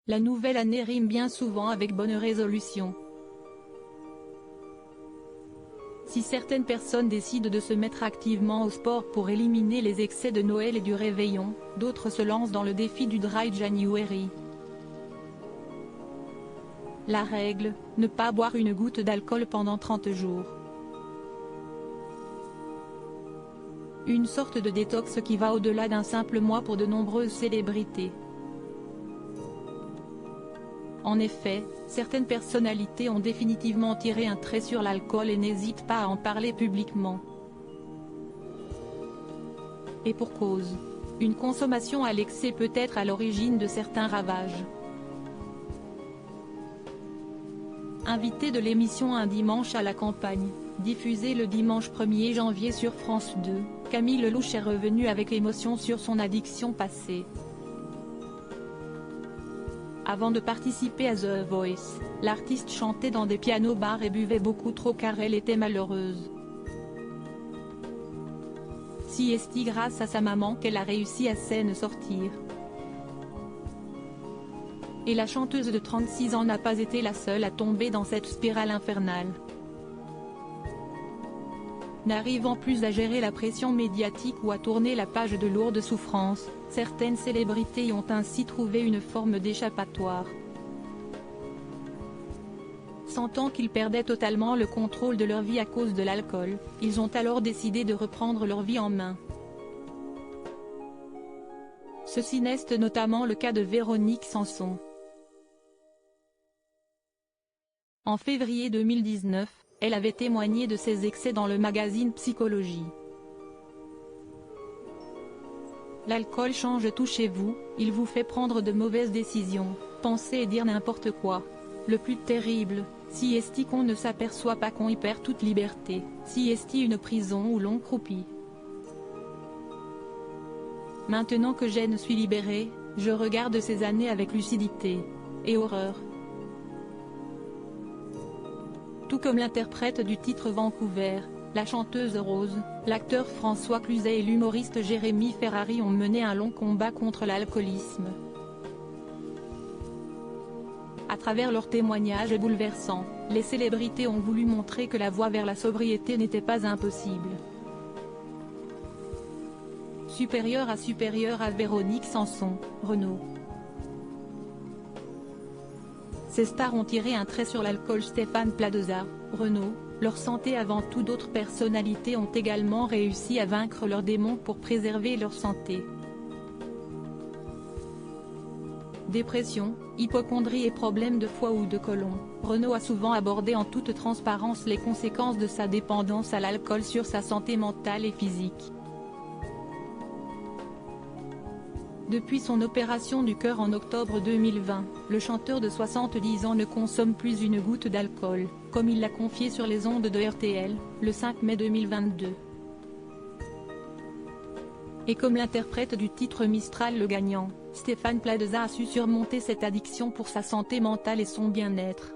La nouvelle année rime bien souvent avec bonne résolution. Si certaines personnes décident de se mettre activement au sport pour éliminer les excès de Noël et du réveillon, d'autres se lancent dans le défi du Dry January. La règle, ne pas boire une goutte d'alcool pendant 30 jours. Une sorte de détox qui va au-delà d'un simple mois pour de nombreuses célébrités. En effet, certaines personnalités ont définitivement tiré un trait sur l'alcool et n'hésitent pas à en parler publiquement. Et pour cause. Une consommation à l'excès peut être à l'origine de certains ravages. Invité de l'émission Un dimanche à la campagne, diffusée le dimanche 1er janvier sur France 2, Camille Lelouch est revenue avec émotion sur son addiction passée. Avant de participer à The Voice, l'artiste chantait dans des pianos-bars et buvait beaucoup trop car elle était malheureuse. Si est grâce à sa maman qu'elle a réussi à s'en sortir. Et la chanteuse de 36 ans n'a pas été la seule à tomber dans cette spirale infernale. N'arrivant plus à gérer la pression médiatique ou à tourner la page de lourdes souffrances, certaines célébrités y ont ainsi trouvé une forme d'échappatoire. Sentant qu'ils perdaient totalement le contrôle de leur vie à cause de l'alcool, ils ont alors décidé de reprendre leur vie en main. Ceci n'est notamment le cas de Véronique Sanson. En février 2019, elle avait témoigné de ses excès dans le magazine Psychologie. L'alcool change tout chez vous, il vous fait prendre de mauvaises décisions, penser et dire n'importe quoi. Le plus terrible, si est qu'on ne s'aperçoit pas qu'on y perd toute liberté, si est une prison où l'on croupit. Maintenant que je suis libérée, je regarde ces années avec lucidité et horreur. Tout comme l'interprète du titre Vancouver, la chanteuse Rose, l'acteur François Cluzet et l'humoriste Jérémy Ferrari ont mené un long combat contre l'alcoolisme. À travers leurs témoignages bouleversants, les célébrités ont voulu montrer que la voie vers la sobriété n'était pas impossible. Supérieure à Véronique Sanson, Renaud. Ces stars ont tiré un trait sur l'alcool. Stéphane Plaza, Renaud, leur santé avant tout. D'autres personnalités ont également réussi à vaincre leurs démons pour préserver leur santé. Dépression, hypocondrie et problèmes de foie ou de côlon, Renaud a souvent abordé en toute transparence les conséquences de sa dépendance à l'alcool sur sa santé mentale et physique. Depuis son opération du cœur en octobre 2020, le chanteur de 70 ans ne consomme plus une goutte d'alcool, comme il l'a confié sur les ondes de RTL, le 5 mai 2022. Et comme l'interprète du titre Mistral le gagnant, Stéphane Plaza a su surmonter cette addiction pour sa santé mentale et son bien-être.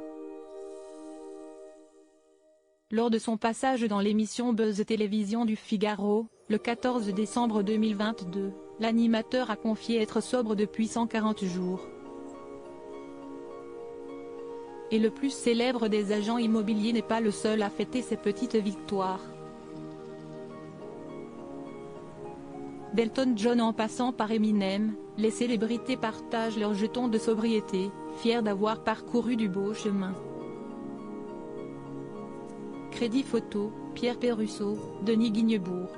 Lors de son passage dans l'émission Buzz Télévision du Figaro, le 14 décembre 2022, l'animateur a confié être sobre depuis 140 jours. Et le plus célèbre des agents immobiliers n'est pas le seul à fêter ses petites victoires. d'Elton John en passant par Eminem, les célébrités partagent leurs jetons de sobriété, fiers d'avoir parcouru du beau chemin. Crédit photo, Pierre Pérusso, Denis Guignebourg.